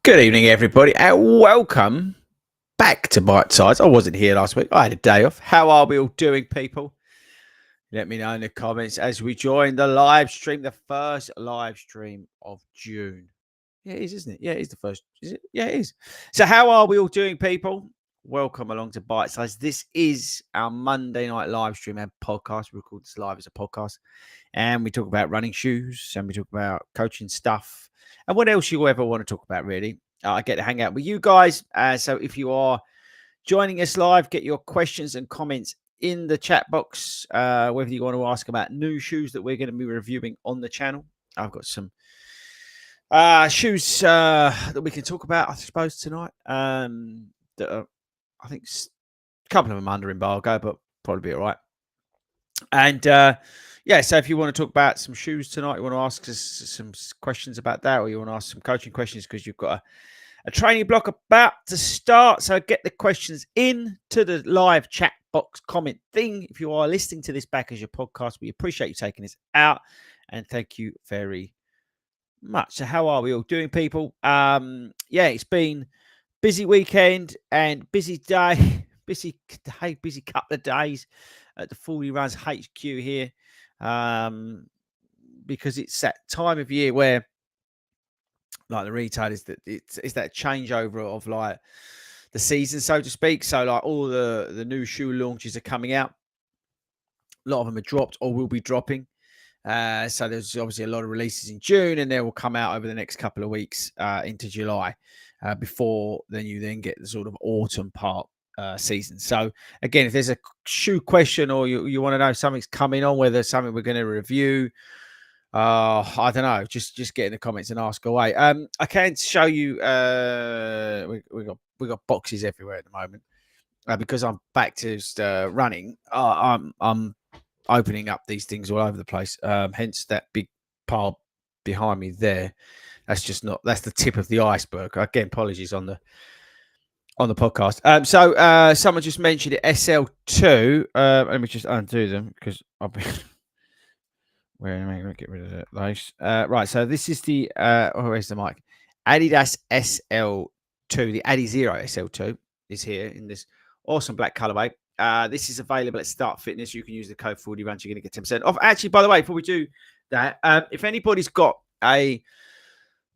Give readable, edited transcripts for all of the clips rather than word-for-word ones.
Good evening, everybody, and welcome back to Bite Size. I wasn't here last week. I had a day off. How are we all doing, people? Let me know in the comments as we join the live stream, the first live stream of June. Yeah, it is, isn't it? Yeah, it is the first. Is it? Yeah, it is. So, how are we all doing, people? Welcome along to Bite Size. This is our Monday night live stream and podcast. We record this live as a podcast, and we talk about running shoes, and we talk about coaching stuff, and what else you ever want to talk about, really. I get to hang out with you guys. So if you are joining us live, get your questions and comments in the chat box, whether you want to ask about new shoes that we're going to be reviewing on the channel. I've got some shoes that we can talk about, I suppose, tonight. That are, I think a couple of them under embargo, but probably be all right. And yeah, so if you want to talk about some shoes tonight, you want to ask us some questions about that, or you want to ask some coaching questions because you've got a training block about to start. So get the questions into the live chat box comment thing. If you are listening to this back as your podcast, we appreciate you taking this out, and thank you very much. So how are we all doing, people? Yeah, it's been busy weekend and busy day, busy couple of days at the FORDY Runs HQ here, because it's that time of year where, like the retailers, that it's that changeover of like the season, so to speak. So like all the new shoe launches are coming out. A lot of them are dropped or will be dropping. So there's obviously a lot of releases in June, and they will come out over the next couple of weeks into July, before then you then get the sort of autumn part season. So again, if there's a shoe question or you want to know something's coming on, whether something we're going to review, I don't know, just get in the comments and ask away. I can show you we got boxes everywhere at the moment, because I'm back to running. I'm opening up these things all over the place. Hence that big pile behind me there. That's the tip of the iceberg. Again, apologies on the podcast. So someone just mentioned it, SL2. Let me just undo them because I'll be where am I going to get rid of those? Right, so this is the where's the mic? Adidas SL2, the Adizero SL2 is here in this awesome black colorway. This is available at Start Fitness. You can use the code 40 Runs. You're going to get 10% off. Actually, by the way, before we do that, if anybody's got a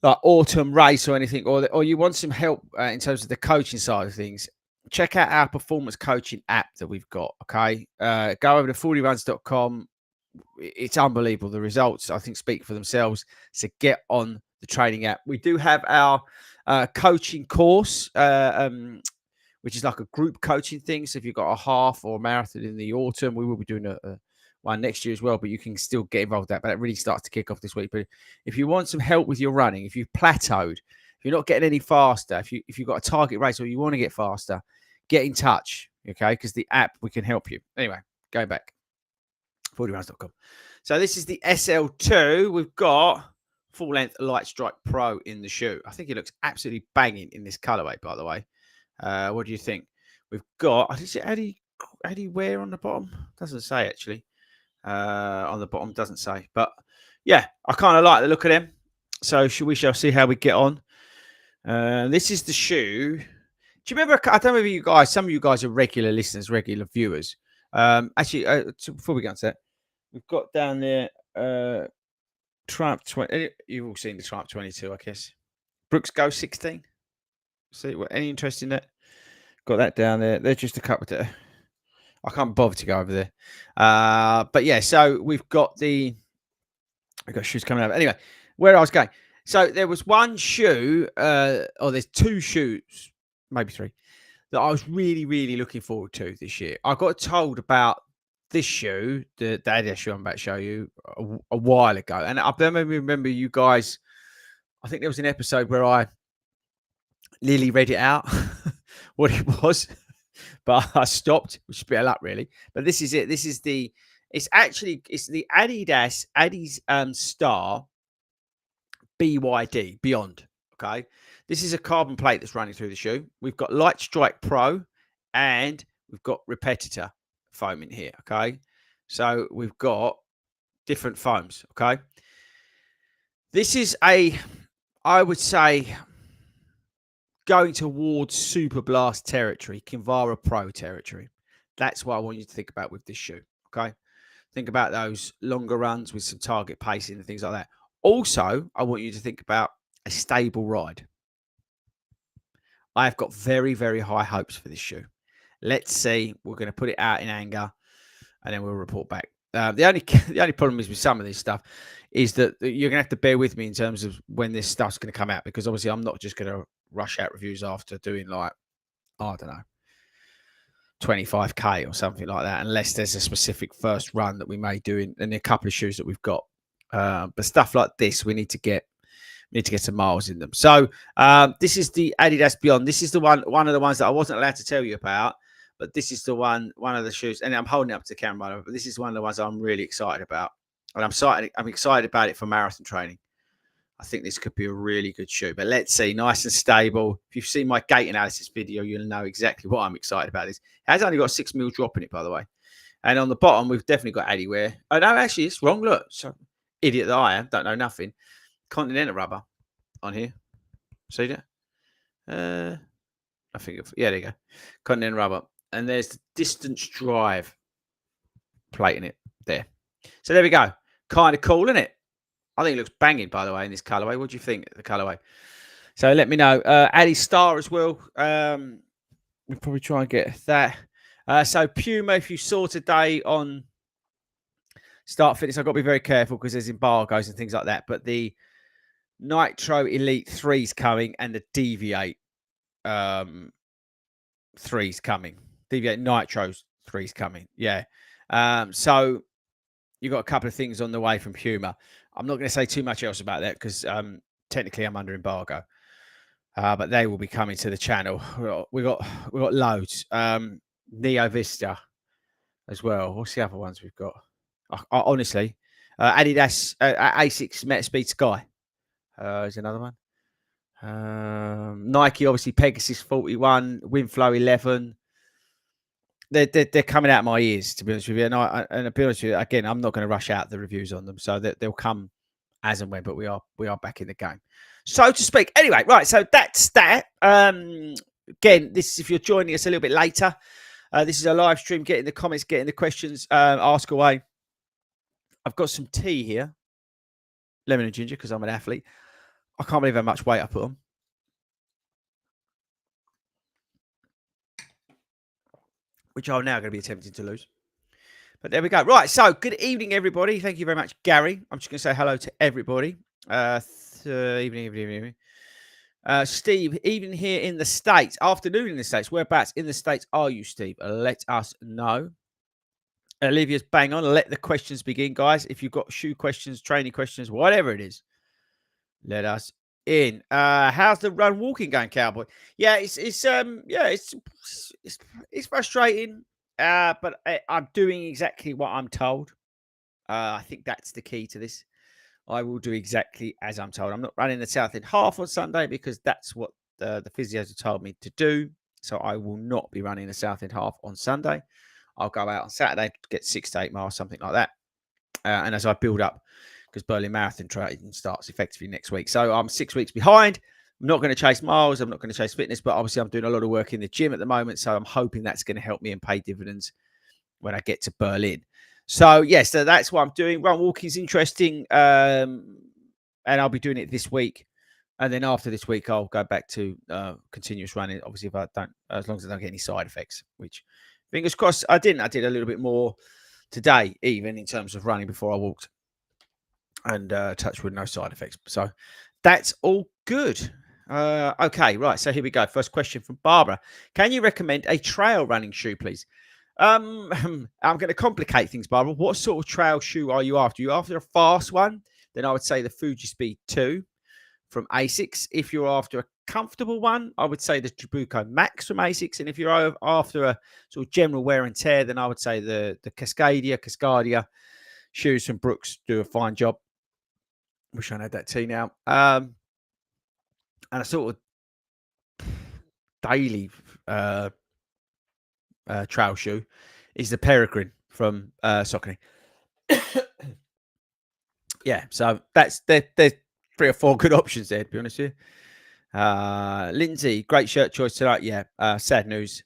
autumn race or anything, or you want some help in terms of the coaching side of things, check out our performance coaching app that we've got. Okay, go over to 40runs.com. It's unbelievable. The results, I think, speak for themselves. So get on the training app. We do have our coaching course, which is like a group coaching thing. So if you've got a half or a marathon in the autumn, we will be doing a one next year as well, but you can still get involved with that. But that really starts to kick off this week. But if you want some help with your running, if you've plateaued, if you're not getting any faster, if you've got a target race or you want to get faster, get in touch, okay? Because the app, we can help you. Anyway, go back. 40runs.com. So this is the SL2. We've got full length Light Strike Pro in the shoe. I think it looks absolutely banging in this colorway, by the way. What do you think? We've got, is it Addy Wear on the bottom? Doesn't say actually. On the bottom doesn't say, but yeah, I kind of like the look of them. So we shall see how we get on. This is the shoe. Do you remember? I don't know if you guys, some of you guys are regular listeners, regular viewers. Actually, before we get into that, we've got down there Triumph 20. You've all seen the Triumph 22, I guess. Brooks Go 16. See, any interest in that? Got that down there. They're just a couple of. I can't bother to go over there. But yeah, so we've got shoes coming over. Anyway, where I was going. So there was one shoe, or there's two shoes, maybe three, that I was really, really looking forward to this year. I got told about this shoe, the Adidas shoe I'm about to show you, a while ago. And I remember you guys, I think there was an episode where I nearly read it out, what it was. But I stopped, which is a bit of luck, really. But this is it. This is it's the Adidas Star BYD Beyond. Okay. This is a carbon plate that's running through the shoe. We've got Light Strike Pro and we've got Repetitor foam in here. Okay. So we've got different foams. Okay. This is I would say, going towards Super Blast territory, Kinvara Pro territory. That's what I want you to think about with this shoe. Okay. Think about those longer runs with some target pacing and things like that. Also, I want you to think about a stable ride. I've got very, very high hopes for this shoe. Let's see. We're going to put it out in anger, and then we'll report back. The only the only problem is with some of this stuff is that you're going to have to bear with me in terms of when this stuff's going to come out, because obviously I'm not just going to rush out reviews after doing, like, I don't know, 25k or something like that, unless there's a specific first run that we may do in a couple of shoes that we've got. But stuff like this, we need to get some miles in them. So this is the Adidas Beyond. This is the one of the ones that I wasn't allowed to tell you about, but this is the one of the shoes, and I'm holding it up to the camera, but this is one of the ones I'm really excited about, and I'm excited about it for marathon training. I think this could be a really good shoe, but let's see. Nice and stable. If you've seen my gait analysis video, you'll know exactly what I'm excited about. This it has only got a 6mm drop in it, by the way, and on the bottom we've definitely got Adiwear. Oh no, actually it's wrong. Look, so idiot that I am, don't know nothing. Continental rubber on here. See that? I think, yeah, there you go. Continental rubber. And there's the distance drive plate in it there. So there we go. Kind of cool, isn't it? I think it looks banging, by the way, in this colorway. What do you think of the colorway? So let me know. Addy Star as well. We'll probably try and get that. So Puma, if you saw today on Start Fitness, I've got to be very careful because there's embargoes and things like that. But the Nitro Elite 3's coming, and the Deviate 3's coming. Deviate Nitro's 3's coming. Yeah. So you've got a couple of things on the way from Puma. I'm not going to say too much else about that because technically I'm under embargo. But they will be coming to the channel. We got loads. Neo Vista as well. What's the other ones we've got? Honestly, Adidas A6 Metaspeed Sky is another one. Nike, obviously, Pegasus 41, Winflow 11. They're coming out of my ears, to be honest with you. And to be honest with you, again, I'm not going to rush out the reviews on them, so they'll come as and when. But we are back in the game, so to speak. Anyway, right. So that's that. Again, this is if you're joining us a little bit later. This is a live stream. Get in the comments, get in the questions, ask away. I've got some tea here, lemon and ginger, because I'm an athlete. I can't believe how much weight I put on. Which I'm now going to be attempting to lose. But there we go. Right. So good evening, everybody. Thank you very much, Gary. I'm just going to say hello to everybody. Evening. Steve, even here in the States, afternoon in the States. Whereabouts in the States are you, Steve? Let us know. Olivia's bang on. Let the questions begin, guys. If you've got shoe questions, training questions, whatever it is, let us in. How's the run walking going, Cowboy? Yeah, it's frustrating. But I'm doing exactly what I'm told. I think that's the key to this. I will do exactly as I'm told. I'm not running the South End half on Sunday because that's what the physios have told me to do. So I will not be running the South End half on Sunday. I'll go out on Saturday to get 6 to 8 miles, something like that. And as I build up, because Berlin Marathon training starts effectively next week. So I'm 6 weeks behind. I'm not going to chase miles. I'm not going to chase fitness, but obviously I'm doing a lot of work in the gym at the moment. So I'm hoping that's going to help me and pay dividends when I get to Berlin. So yes, so that's what I'm doing. Run walking is interesting. And I'll be doing it this week. And then after this week, I'll go back to continuous running. Obviously, if I don't, as long as I don't get any side effects, which fingers crossed I didn't. I did a little bit more today, even in terms of running before I walked. And touch with no side effects. So that's all good. Okay, right. So here we go. First question from Barbara. Can you recommend a trail running shoe, please? I'm going to complicate things, Barbara. What sort of trail shoe are you after? Are you after a fast one? Then I would say the Fuji Speed 2 from Asics. If you're after a comfortable one, I would say the Tribuco Max from Asics. And if you're after a sort of general wear and tear, then I would say the Cascadia shoes from Brooks do a fine job. Wish I had that tea now. And a sort of daily trail shoe is the Peregrine from Saucony. Yeah, so there's 3 or 4 good options there, to be honest with Lindsay, great shirt choice tonight. Yeah, sad news.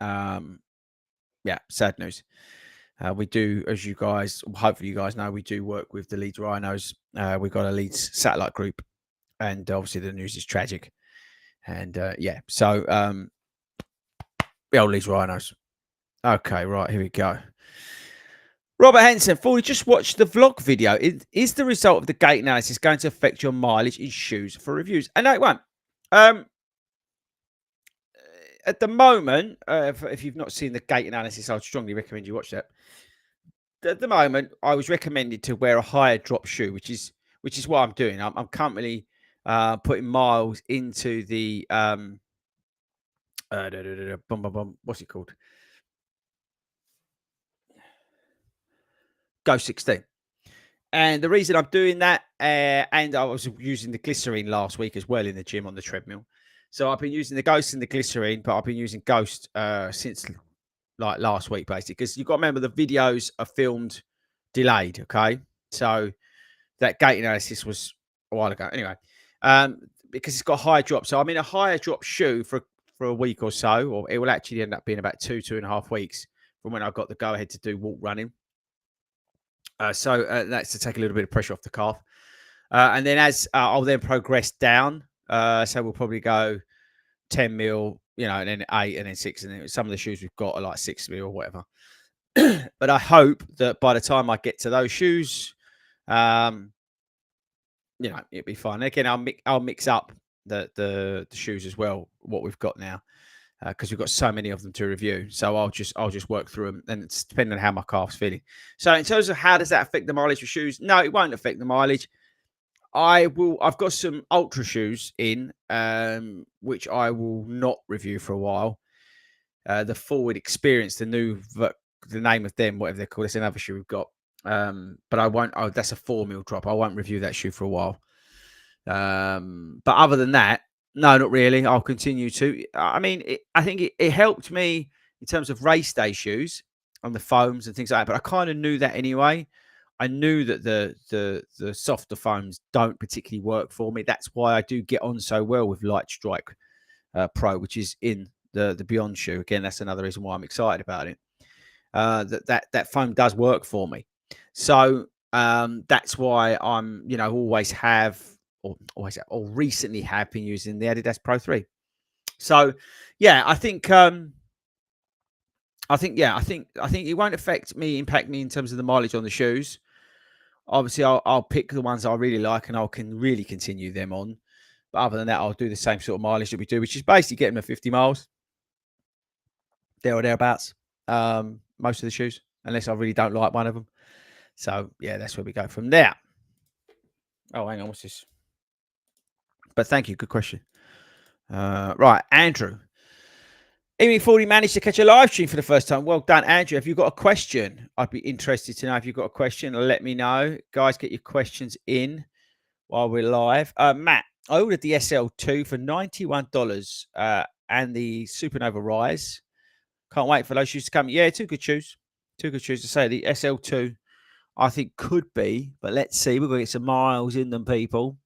Yeah, sad news. We do, as you guys, hopefully you guys know, we do work with the Leeds Rhinos. We've got a Leeds satellite group, and obviously the news is tragic. And yeah, so the old Leeds Rhinos. Okay, right, here we go. Robert Henson, Fordy, just watched the vlog video. Is the result of the gait analysis going to affect your mileage in shoes for reviews? And no, it won't. At the moment, if you've not seen the gait analysis, I would strongly recommend you watch that. At the moment, I was recommended to wear a higher drop shoe, which is what I'm doing. I'm currently putting miles into the what's it called? Go 16. And the reason I'm doing that, and I was using the glycerine last week as well in the gym on the treadmill. So I've been using the Ghost and the glycerine, but I've been using Ghost since like last week, basically, because you've got to remember the videos are filmed delayed. Okay, so that gait analysis was a while ago. Anyway, because it's got a higher drop, so I'm in a higher drop shoe for a week or so, or it will actually end up being about 2.5 weeks from when I got the go ahead to do walk running. So that's to take a little bit of pressure off the calf. And then as I'll then progress down, so we'll probably go 10 mil, and then 8 and then 6. And then some of the shoes we've got are like 6 mil or whatever. But I hope that by the time I get to those shoes, it'll be fine. Again, I'll mix up the shoes as well, what we've got now. Because we've got so many of them to review. So I'll just work through them, and it's depending on how my calf's feeling. So in terms of how does that affect the mileage of shoes? No, it won't affect the mileage. I've got some ultra shoes in, which I will not review for a while. The Forward Experience, the name of them, whatever they're called, it's another shoe we've got. But I won't. Oh, that's a 4 mil drop. I won't review that shoe for a while. But other than that, no, not really. I'll continue to. I mean, I think it helped me in terms of race day shoes on the foams and things like that. But I kind of knew that anyway. I knew that the softer foams don't particularly work for me. That's why I do get on so well with Light Strike Pro, which is in the Beyond shoe. Again, that's another reason why I'm excited about it. That foam does work for me. So that's why I'm always have or recently have been using the Adidas Pro 3. So yeah, I think it won't impact me in terms of the mileage on the shoes. Obviously, I'll pick the ones I really like and I can really continue them on. But other than that, I'll do the same sort of mileage that we do, which is basically getting them to 50 miles, there or thereabouts. Most of the shoes, unless I really don't like one of them. So yeah, that's where we go from there. Oh, hang on, what's this? But thank you, good question. Right, Andrew. Fordy managed to catch a live stream for the first time. Well done, Andrew. Have you got a question? I'd be interested to know if you've got a question. Let me know. Guys, get your questions in while we're live. Matt, I ordered the SL2 for $91 and the Supernova Rise. Can't wait for those shoes to come. Yeah, two good shoes. Two good shoes to say. The SL2, I think, could be, but let's see. We're going to get some miles in them, people.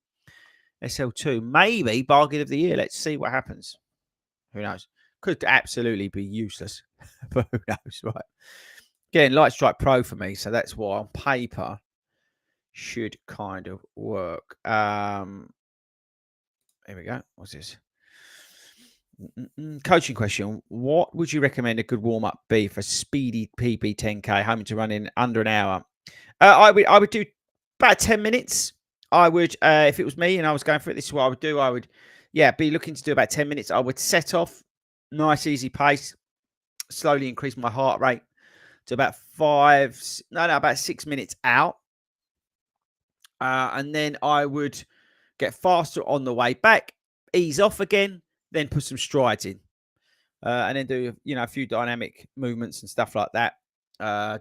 SL2, maybe bargain of the year. Let's see what happens. Who knows? Could absolutely be useless, but who knows, right? Again, Light Strike Pro for me, so that's why on paper should kind of work. Here we go. What's this? Coaching question. What would you recommend a good warm-up be for speedy PB 10K, home to run in under an hour? I would do about 10 minutes. I would, if it was me and I was going for it, this is what I would do. I would, be looking to do about 10 minutes. I would set off, nice, easy pace, slowly increase my heart rate to about about 6 minutes out. And then I would get faster on the way back, ease off again, then put some strides in. And then do, a few dynamic movements and stuff like that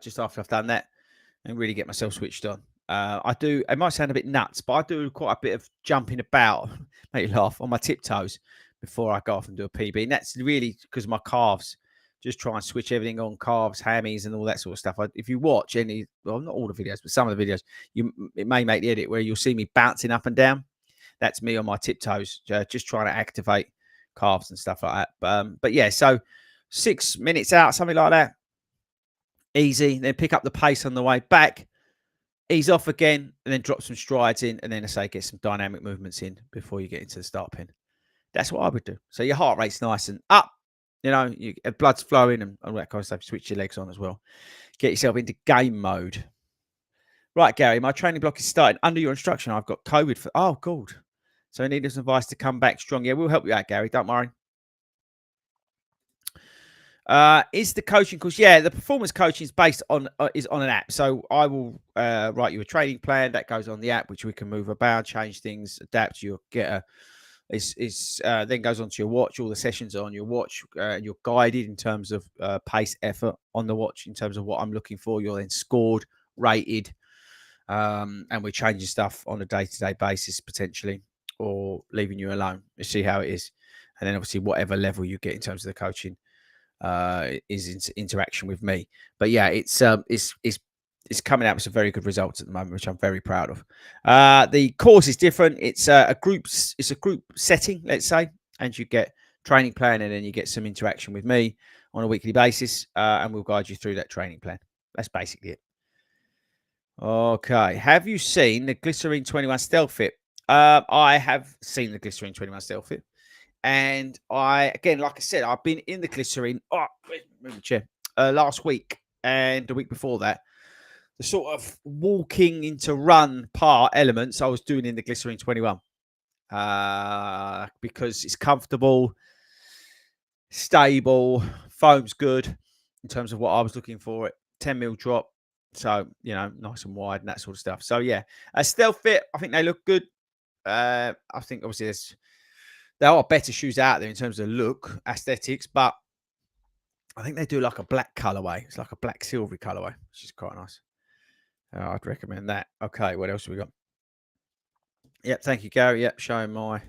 just after I've done that and really get myself switched on. It might sound a bit nuts, but I do quite a bit of jumping about, make you laugh, on my tiptoes before I go off and do a PB. And that's really because my calves, just try and switch everything on, calves, hammies, and all that sort of stuff. If you watch not all the videos, but some of the videos, it may make the edit where you'll see me bouncing up and down. that's me on my tiptoes, just trying to activate calves and stuff like that. But yeah, so 6 minutes out, something like that, easy. Then pick up the pace on the way back, ease off again, and then drop some strides in, and then I say get some dynamic movements in before you get into the start pin. That's what I would do. So your heart rate's nice and up. You blood's flowing and all that kind of stuff. Switch your legs on as well. Get yourself into game mode. Right, Gary, my training block is starting. Under your instruction, I've got COVID for. Oh, good. So I need some advice to come back strong. Yeah, we'll help you out, Gary. Don't worry. Is the coaching course? Yeah, the performance coaching is based on is on an app. So I will write you a training plan that goes on the app, which we can move about, change things, adapt. You'll get a. Then goes onto your watch. All the sessions are on your watch, and you're guided in terms of pace, effort on the watch. In terms of what I'm looking for, you're then scored, rated, and we're changing stuff on a day-to-day basis potentially, or leaving you alone. Let's see how it is, and then obviously whatever level you get in terms of the coaching is interaction with me. But yeah, it's coming out with some very good results at the moment, which I'm very proud of. The course is different. It's a group setting, let's say, and you get training plan, and then you get some interaction with me on a weekly basis, and we'll guide you through that training plan. That's basically it. Okay. Have you seen the Glycerine 21 Stealth Fit? I have seen the Glycerine 21 Stealth Fit. And again, like I said, I've been in the Glycerine move the chair, last week and the week before that. The sort of walking into run part elements I was doing in the Glycerine 21 because it's comfortable, stable, foam's good in terms of what I was looking for. It 10mm drop, so nice and wide and that sort of stuff. So yeah, a Stealth Fit, I think they look good. I think obviously there are better shoes out there in terms of look, aesthetics, but I think they do like a black colorway. It's like a black silvery colorway, which is quite nice. I'd recommend that. Okay, what else have we got? Yep, thank you, Gary. Yep, showing my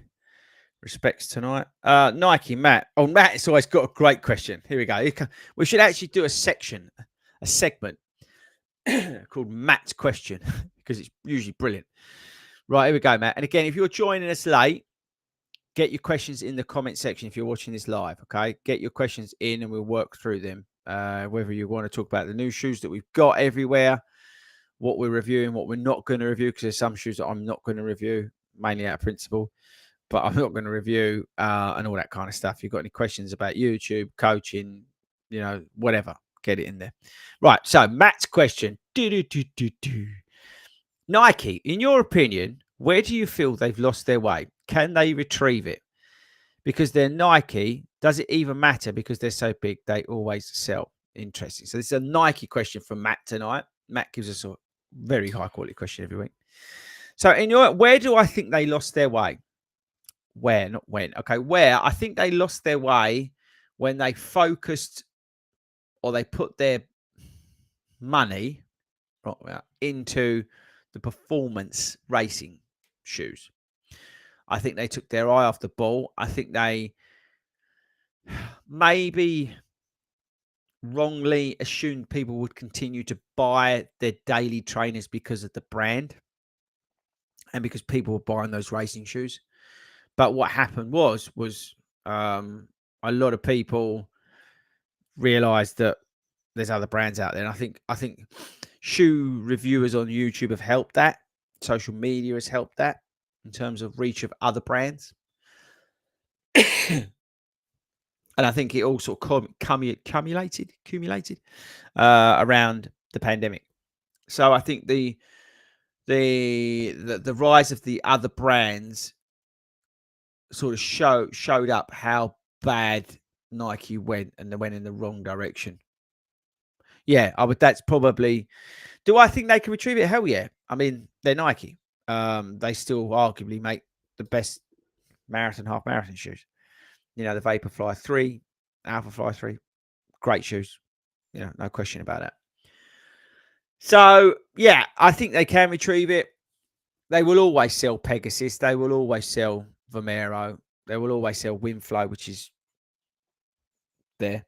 respects tonight. Nike, Matt. Oh, Matt has always got a great question. Here we go. We should actually do a segment called Matt's question because it's usually brilliant. Right, here we go, Matt. And again, if you're joining us late, get your questions in the comment section if you're watching this live, okay? Get your questions in and we'll work through them. Whether you want to talk about the new shoes that we've got everywhere, what we're reviewing, what we're not going to review, because there's some shoes that I'm not going to review, mainly out of principle, but I'm not going to review and all that kind of stuff. If you've got any questions about YouTube, coaching, whatever, get it in there. Right, so Matt's question. Nike, in your opinion, where do you feel they've lost their way? Can they retrieve it? Because they're Nike, does it even matter because they're so big, they always sell? Interesting. So this is a Nike question from Matt tonight. Matt gives us a very high quality question every week. So where do I think they lost their way? Where, not when. Okay, where? I think they lost their way when they focused or they put their money into the performance racing shoes. I think they took their eye off the ball. I think they maybe wrongly assumed people would continue to buy their daily trainers because of the brand and because people were buying those racing shoes. But what happened was a lot of people realized that there's other brands out there. And I think shoe reviewers on YouTube have helped that. Social media has helped that in terms of reach of other brands. And I think it all sort of accumulated around the pandemic. So I think the rise of the other brands sort of showed up how bad Nike went, and they went in the wrong direction. Yeah, that's probably. Do I think they can retrieve it? Hell yeah. I mean, they're Nike. They still arguably make the best marathon, half marathon shoes. The Vaporfly 3, Alphafly 3, great shoes. No question about that. So, yeah, I think they can retrieve it. They will always sell Pegasus. They will always sell Vomero. They will always sell Winflow, which is there.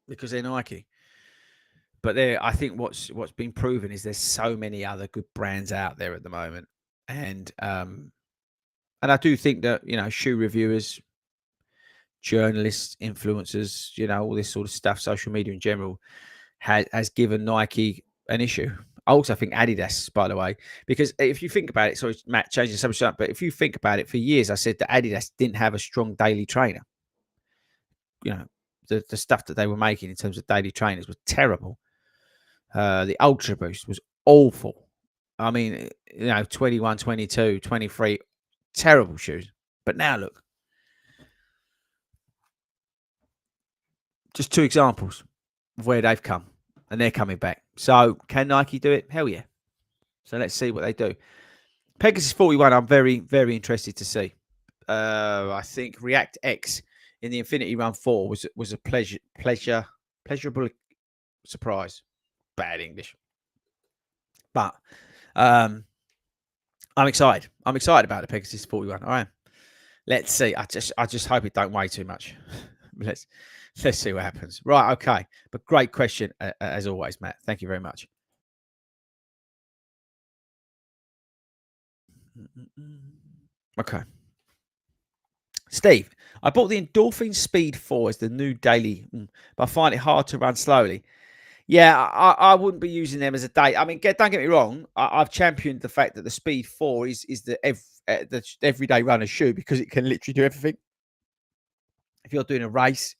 Because they're Nike. But I think what's been proven is there's so many other good brands out there at the moment. And I do think that, shoe reviewers, journalists, influencers, all this sort of stuff, social media in general, has given Nike an issue. I also think Adidas, by the way, because if you think about it, sorry, Matt, changing the subject, but if you think about it, for years I said that Adidas didn't have a strong daily trainer. The stuff that they were making in terms of daily trainers was terrible. The Ultra Boost was awful. I mean, 21, 22, 23, terrible shoes. But now look, just two examples of where they've come, and they're coming back. So can Nike do it? Hell yeah. So let's see what they do. Pegasus 41, I'm very, very interested to see. I think React X in the Infinity Run 4 was a pleasurable surprise. Bad English. But I'm excited. I'm excited about the Pegasus 41. All right. Let's see. I just hope it don't weigh too much. let's see what happens. Right, okay. But great question as always, Matt. Thank you very much. Okay. Steve, I bought the Endorphin Speed 4 as the new daily, but I find it hard to run slowly. Yeah, I wouldn't be using them as a day. I mean, don't get me wrong. I've championed the fact that the Speed 4 is the everyday runner shoe because it can literally do everything. If you're doing a race,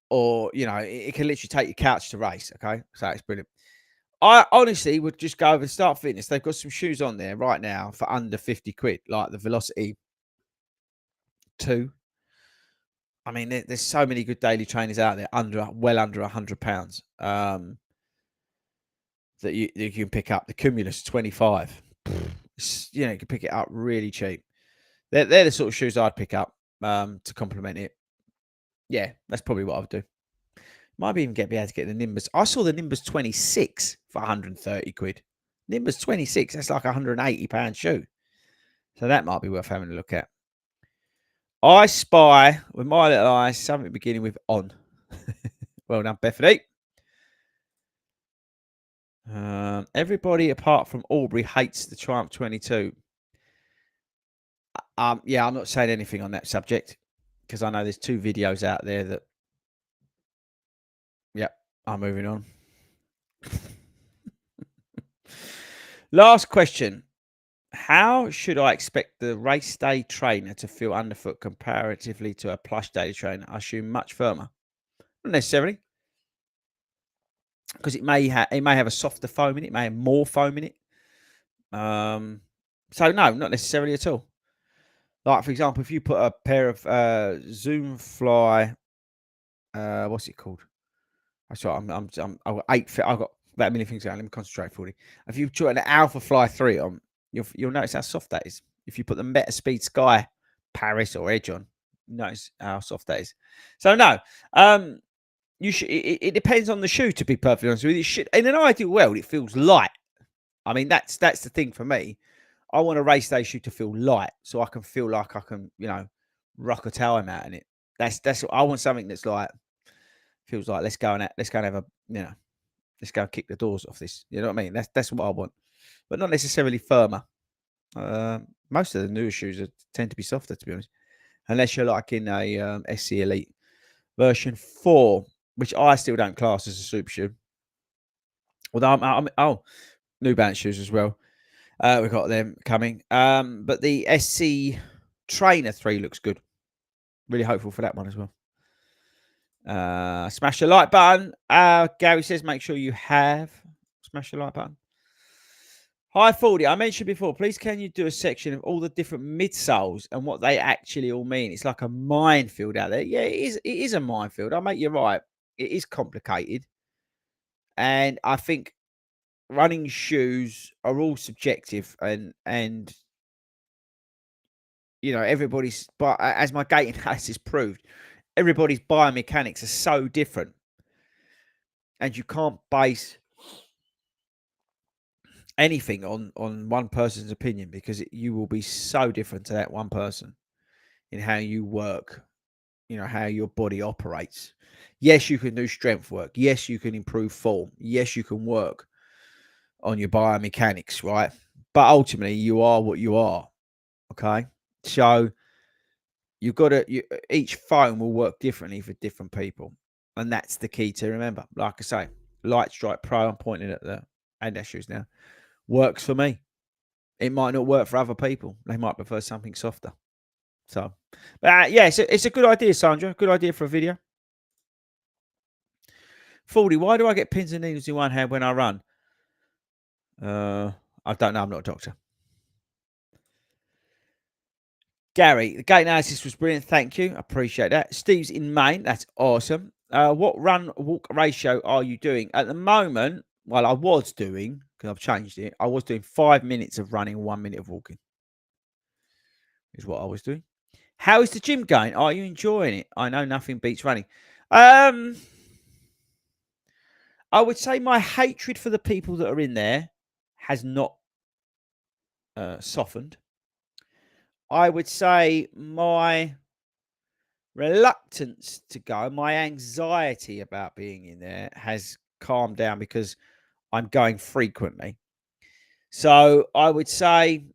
or it can literally take your couch to race. Okay, so it's brilliant. I honestly would just go over to Start Fitness. They've got some shoes on there right now for under 50 quid, like the Velocity 2. I mean, there's so many good daily trainers out there well under £100 that you can pick up. The Cumulus 25. You can pick it up really cheap. They're the sort of shoes I'd pick up to complement it. Yeah, that's probably what I would do. Might even be able to get the Nimbus. I saw the Nimbus 26 for 130 quid. Nimbus 26, that's like £180 shoe. So that might be worth having a look at. I spy with my little eyes something beginning with on. Well done, Bethany. Everybody apart from Aubrey hates the Triumph 22. Yeah, I'm not saying anything on that subject because I know there's two videos out there that. Yep, I'm moving on. Last question. How should I expect the race day trainer to feel underfoot comparatively to a plush daily trainer? I assume much firmer. Not necessarily. Because it may have a softer foam in it, may have more foam in it. So no, not necessarily at all. Like for example, if you put a pair of Zoom Fly, what's it called? That's right. I've got 8 fit. I've got about a million things going. Let me concentrate for you. If you put an Alpha Fly 3 on, you'll notice how soft that is. If you put the Meta Speed Sky Paris or Edge on, notice how soft that is. So no, you should. It depends on the shoe. To be perfectly honest with you, in an ideal world, it feels light. I mean, that's the thing for me. I want a race day shoe to feel light, so I can feel like I can, rock a time out in it. That's what I want. Something that's like feels like let's go and have a, let's go and kick the doors off this. You know what I mean? That's what I want, but not necessarily firmer. Most of the newer shoes tend to be softer, to be honest, unless you're like in a SC Elite version 4, which I still don't class as a super shoe. Although New Balance shoes as well. We've got them coming. But the SC Trainer 3 looks good. Really hopeful for that one as well. Smash the like button. Gary says, make sure you have. Smash the like button. Hi, FORDY. I mentioned before, please can you do a section of all the different midsoles and what they actually all mean? It's like a minefield out there. Yeah, it is a minefield. I'll make you right. It is complicated. And I think running shoes are all subjective and everybody's, but as my gait analysis proved, everybody's biomechanics are so different, and you can't base anything on one person's opinion because you will be so different to that one person in how you work, how your body operates. Yes, you can do strength work. Yes, you can improve form. Yes, you can work on your biomechanics, right? but ultimately you are what you are. Okay, so you've got to. Each phone will work differently for different people, and that's the key to remember. Like I say, Light Strike Pro. I'm pointing at the and shoes now. Works for me. It might not work for other people. They might prefer something softer. So, yeah, it's a good idea, Sandra. Good idea for a video. FORDY, why do I get pins and needles in one hand when I run? I don't know. I'm not a doctor. Gary, the gait analysis was brilliant. Thank you. I appreciate that. Steve's in Maine. That's awesome. What run walk ratio are you doing? At the moment, well, I was doing, because I've changed it, I was doing 5 minutes of running, 1 minute of walking. Is what I was doing. How is the gym going? Are you enjoying it? I know nothing beats running. I would say my hatred for the people that are in there has not softened. I would say my reluctance to go, my anxiety about being in there has calmed down because I'm going frequently. So I would say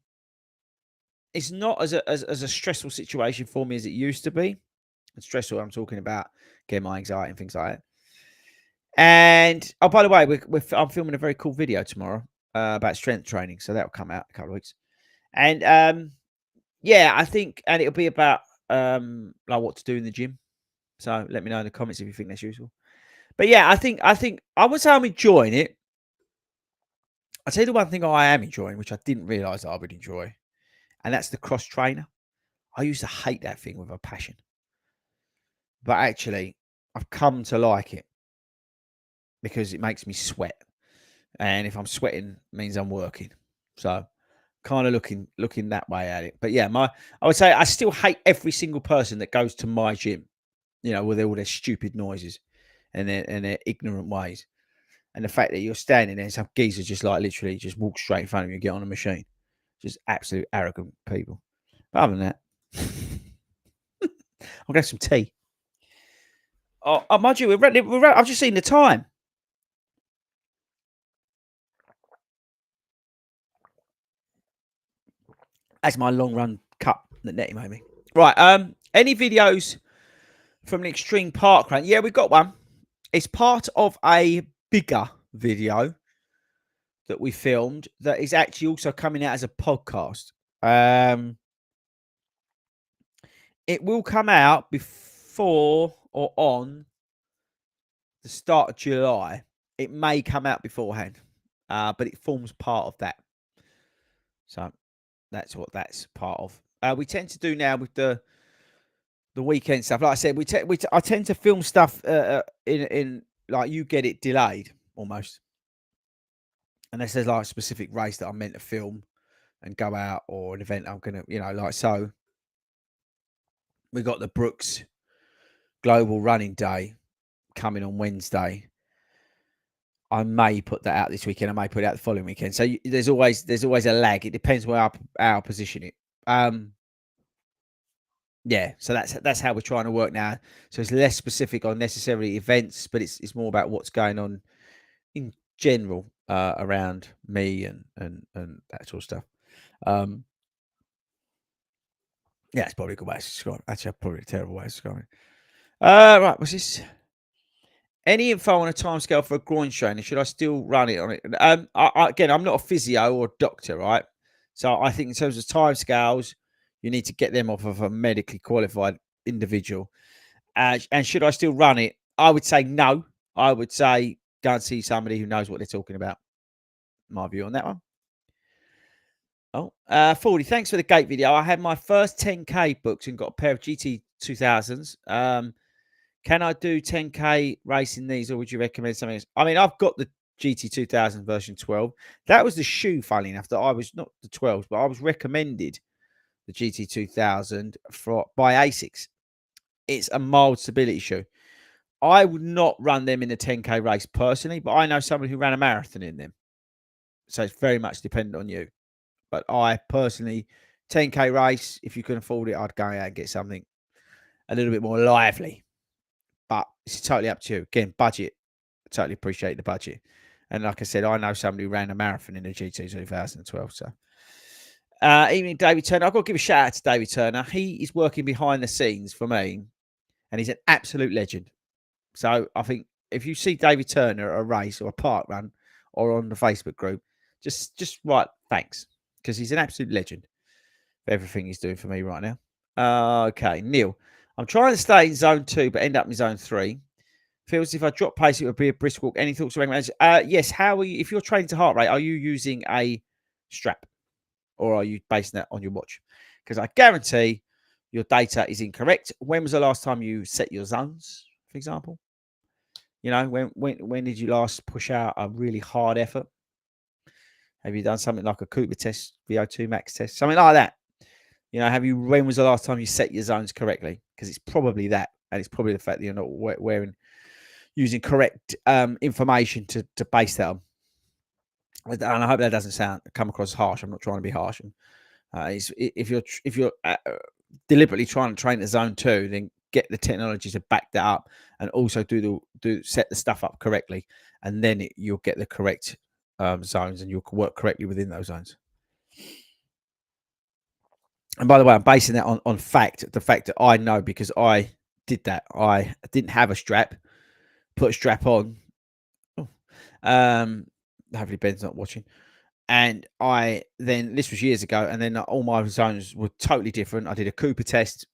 it's not as a stressful situation for me as it used to be. And stressful, I'm talking about getting my anxiety and things like that. And oh, by the way, I'm filming a very cool video tomorrow about strength training, so that'll come out in a couple of weeks. And yeah, I think, and it'll be about like what to do in the gym. So let me know in the comments if you think that's useful. But yeah, I think I would say I'm enjoying it. I'll tell you the one thing I am enjoying, which I didn't realise I would enjoy, and that's the cross trainer. I used to hate that thing with a passion. But actually, I've come to like it because it makes me sweat. And if I'm sweating, it means I'm working. So kind of looking that way at it. But yeah, I would say I still hate every single person that goes to my gym, with all their stupid noises and their ignorant ways. And the fact that you're standing there and some geezer just like literally just walk straight in front of you and get on a machine. Just absolute arrogant people. But other than that, I'll get some tea. Oh, mind you, I've just seen the time. That's my long run cup that Nettie made me. Right. Any videos from an extreme park run? Yeah, we've got one. It's part of a bigger video that we filmed that is actually also coming out as a podcast. It will come out before or on the start of July. It may come out beforehand, but it forms part of that. So that's what that's part of. We tend to do now with the weekend stuff. Like I said, I tend to film stuff in like you get it delayed almost, unless there's like a specific race that I'm meant to film and go out, or an event I'm gonna, like so. We got the Brooks Global Running Day coming on Wednesday. I may put that out this weekend. I may put it out the following weekend. So there's always a lag. It depends where I'll position it. Yeah, so that's how we're trying to work now. So it's less specific on necessarily events, but it's more about what's going on in general around me and that sort of stuff. Yeah, it's probably a good way to describe it. Actually, probably a terrible way to describe it. Right, what's this? Any info on a timescale for a groin strain? Should I still run it on it? Again, I'm not a physio or a doctor, right? So I think in terms of timescales, you need to get them off of a medically qualified individual. And should I still run it? I would say no. I would say go and see somebody who knows what they're talking about. My view on that one. Oh, 40. Thanks for the gate video. I had my first 10K booked and got a pair of GT 2000s. Can I do 10K racing these, or would you recommend something else? I mean, I've got the GT 2000 version 12. That was the shoe, funnily enough, that I was not the 12s, but I was recommended the GT 2000 by ASICS. It's a mild stability shoe. I would not run them in a 10K race personally, but I know somebody who ran a marathon in them. So it's very much dependent on you. But I personally, 10K race, if you can afford it, I'd go out and get something a little bit more lively. But it's totally up to you. Again, budget. I totally appreciate the budget. And like I said, I know somebody who ran a marathon in a GT 2012. So Evening, David Turner. I've got to give a shout out to David Turner. He is working behind the scenes for me, and he's an absolute legend. So I think if you see David Turner at a race or a park run or on the Facebook group, just write thanks, because he's an absolute legend for everything he's doing for me right now. Okay, Neil. I'm trying to stay in zone 2, but end up in zone 3. Feels if I drop pace, it would be a brisk walk. Any thoughts or recommendations? Yes. How are you? If you're training to heart rate, are you using a strap, or are you basing that on your watch? Because I guarantee your data is incorrect. When was the last time you set your zones, for example? You know, when did you last push out a really hard effort? Have you done something like a Cooper test, VO2 max test, something like that? You know, when was the last time you set your zones correctly? Because it's probably that, and it's probably the fact that you're not using correct information to base that on. And I hope that doesn't come across harsh. I'm not trying to be harsh. And if you're deliberately trying to train the zone 2, then get the technology to back that up, and also set the stuff up correctly, and then you'll get the correct zones, and you'll work correctly within those zones. And by the way, I'm basing that on the fact that I know, because I did that. I didn't have a strap, put a strap on. Hopefully Ben's not watching. And this was years ago, and then all my zones were totally different. I did a Cooper test,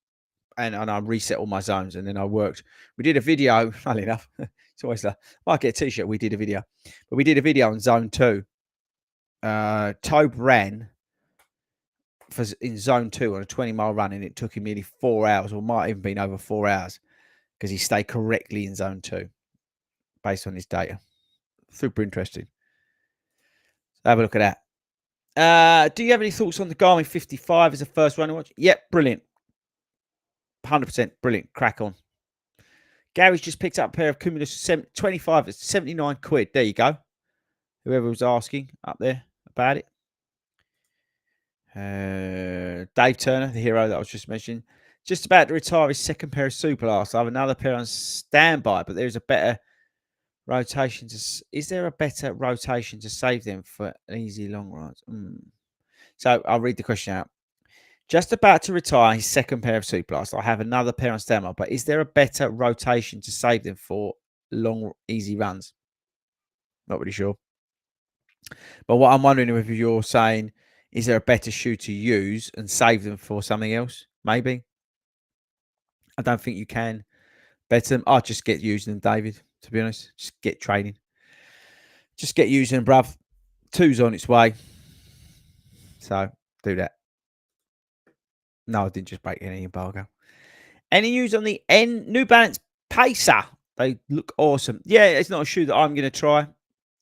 and I reset all my zones, and then I worked. We did a video, funny enough. It's always like, I get a t-shirt. We did a video, but we did a video on zone 2. Tobe ran in zone 2 on a 20-mile run, and it took him nearly 4 hours, or might even been over 4 hours, because he stayed correctly in zone 2 based on his data. Super interesting. Have a look at that. Do you have any thoughts on the Garmin 55 as a first running watch? Yep, brilliant. 100% brilliant. Crack on. Gary's just picked up a pair of Cumulus 25 at 79 quid. There you go. Whoever was asking up there about it. Dave Turner, the hero that I was just mentioning, just about to retire his second pair of Superlasts. I have another pair on standby, but there's a better rotation. Is there a better rotation to save them for an easy long rides? So I'll read the question out. Just about to retire his second pair of Superlasts. I have another pair on standby, but is there a better rotation to save them for long, easy runs? Not really sure. But what I'm wondering if you're saying, is there a better shoe to use and save them for something else? Maybe. I don't think you can better them. I'll just get using them, David, to be honest. Just get training. Just get using them, bruv. 2's on its way. So do that. No, I didn't just break any embargo. Any news on the New Balance Pacer? They look awesome. Yeah, it's not a shoe that I'm going to try,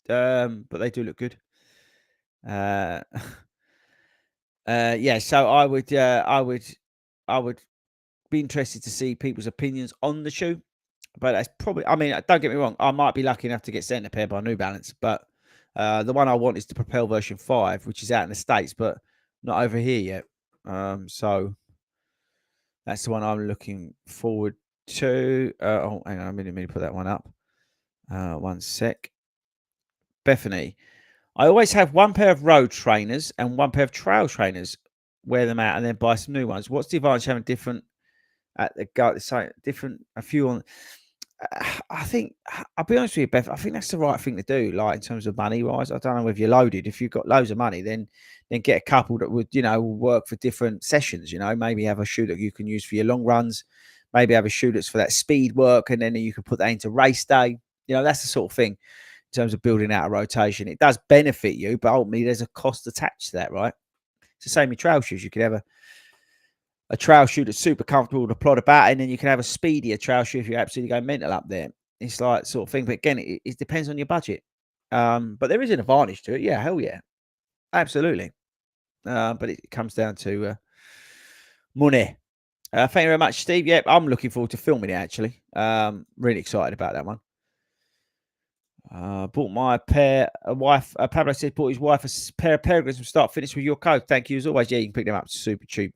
but they do look good. Yeah, so I would be interested to see people's opinions on the shoe. But that's probably, I mean, don't get me wrong, I might be lucky enough to get sent a pair by New Balance, but the one I want is the Propel version 5, which is out in the States, but not over here yet. So that's the one I'm looking forward to. Oh, hang on, I'm going to put that one up. One sec. Bethany, I always have one pair of road trainers and one pair of trail trainers. Wear them out and then buy some new ones. What's the advantage of having different at the go? Different, a few on. I think, I'll be honest with you, Beth. I think that's the right thing to do. Like, in terms of money wise, I don't know if you're loaded. If you've got loads of money, then get a couple that would, work for different sessions. Maybe have a shoe that you can use for your long runs. Maybe have a shoe that's for that speed work, and then you can put that into race day. That's the sort of thing in terms of building out a rotation. It does benefit you, but ultimately there's a cost attached to that, right? It's the same with trail shoes. You could have a trail shoe that's super comfortable to plod about, and then you can have a speedier trail shoe if you're absolutely going mental up there. It's like sort of thing. But again, it depends on your budget. But there is an advantage to it. Yeah, hell yeah. Absolutely. But it comes down to money. Thank you very much, Steve. Yep, I'm looking forward to filming it, actually. Really excited about that one. Bought my pair. Pablo said bought his wife a pair of Peregrines from Start Fitness with your code. Thank you as always. Yeah, you can pick them up super cheap.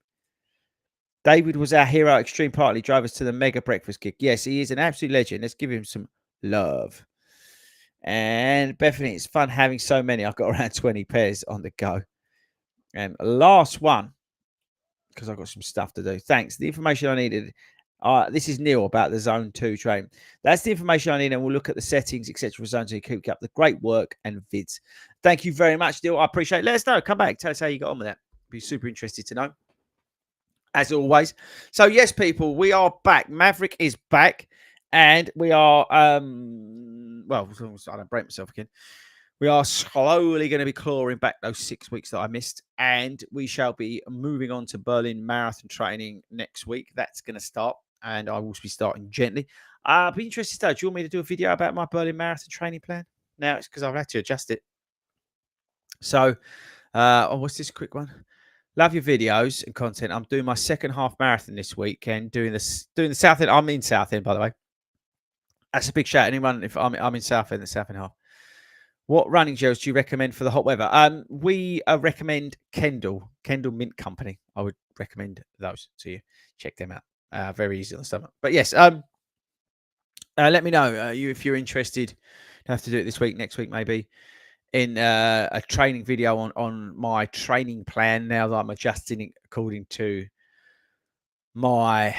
David was our hero. Extreme Partly drove us to the mega breakfast gig. Yes, he is an absolute legend. Let's give him some love. And Bethany, it's fun having so many. I've got around 20 pairs on the go. And last one, because I've got some stuff to do. Thanks. The information I needed. This is Neil about the Zone 2 training. That's the information I need, and we'll look at the settings, etc. for Zone 2. Keep up the great work and vids. Thank you very much, Neil. I appreciate it. Let us know. Come back. Tell us how you got on with that. Be super interested to know, as always. So, yes, people, we are back. Maverick is back, and we are, well, as long as I don't break myself again. We are slowly going to be clawing back those 6 weeks that I missed, and we shall be moving on to Berlin Marathon training next week. That's going to start, and I will be starting gently. I'll be interested to know, do you want me to do a video about my Berlin Marathon training plan? Now, it's because I've had to adjust it. So, what's this quick one? Love your videos and content. I'm doing my second half marathon this week and doing the South End. I'm in South End, by the way. That's a big shout. Anyone, if I'm in South End, the South End half. What running gels do you recommend for the hot weather? We recommend Kendall Mint Company. I would recommend those to you. Check them out. Very easy on the stomach. But yes, let me know if you're interested. You have to do it this week, next week, maybe, in a training video on my training plan. Now that I'm adjusting it according to my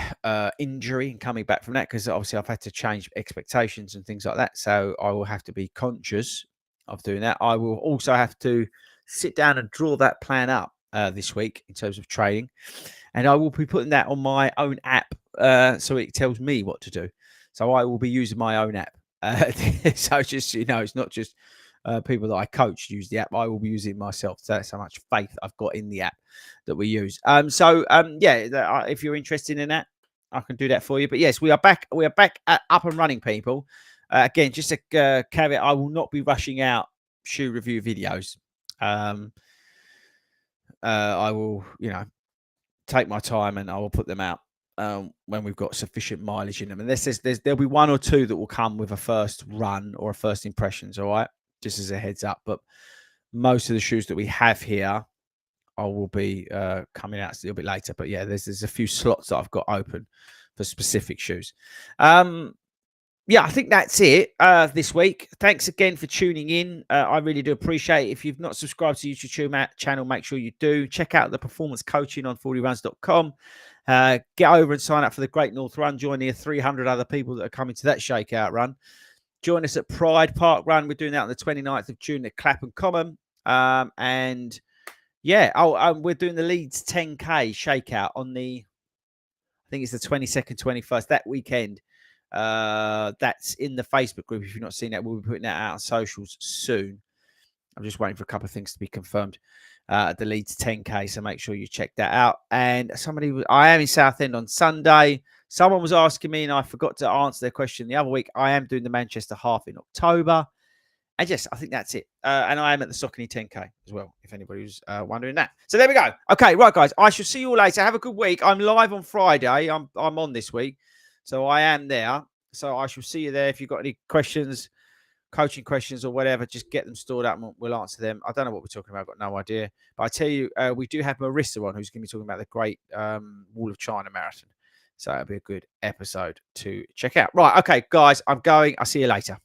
injury and coming back from that, because obviously I've had to change expectations and things like that. So I will have to be conscious of doing that. I will also have to sit down and draw that plan up this week in terms of training, and I will be putting that on my own app so it tells me what to do. So I will be using my own app. So just, you know, it's not just people that I coach use the app. I will be using it myself. So that's how much faith I've got in the app that we use. Yeah, if you're interested in that, I can do that for you. But yes, we are back. We are back up and running, people. Again, just a caveat: I will not be rushing out shoe review videos. I will, you know, take my time and I will put them out when we've got sufficient mileage in them. And there'll be one or two that will come with a first run or a first impressions. All right, just as a heads up. But most of the shoes that we have here, I will be coming out a little bit later. But yeah, there's a few slots that I've got open for specific shoes. Yeah, I think that's it this week. Thanks again for tuning in. I really do appreciate it. If you've not subscribed to the YouTube channel, make sure you do. Check out the performance coaching on FORDYruns.com. Get over and sign up for the Great North Run. Join the 300 other people that are coming to that shakeout run. Join us at Pride Park Run. We're doing that on the 29th of June at Clapham Common. And yeah, we're doing the Leeds 10K shakeout on the, I think it's the 22nd, 21st, that weekend. That's in the Facebook group. If you've not seen that, we'll be putting that out on socials soon. I'm just waiting for a couple of things to be confirmed at the Leeds 10K, so make sure you check that out. And I am in Southend on Sunday. Someone was asking me, and I forgot to answer their question the other week. I am doing the Manchester half in October. And yes, I think that's it. And I am at the Saucony 10K as well, if anybody's wondering that. So there we go. Okay, right, guys. I shall see you all later. Have a good week. I'm live on Friday. I'm on this week. So I am there. So I shall see you there. If you've got any questions, coaching questions or whatever, just get them stored up and we'll answer them. I don't know what we're talking about. I've got no idea. But I tell you, we do have Marissa on, who's going to be talking about the great Wall of China Marathon. So it'll be a good episode to check out. Right. Okay, guys, I'm going. I'll see you later.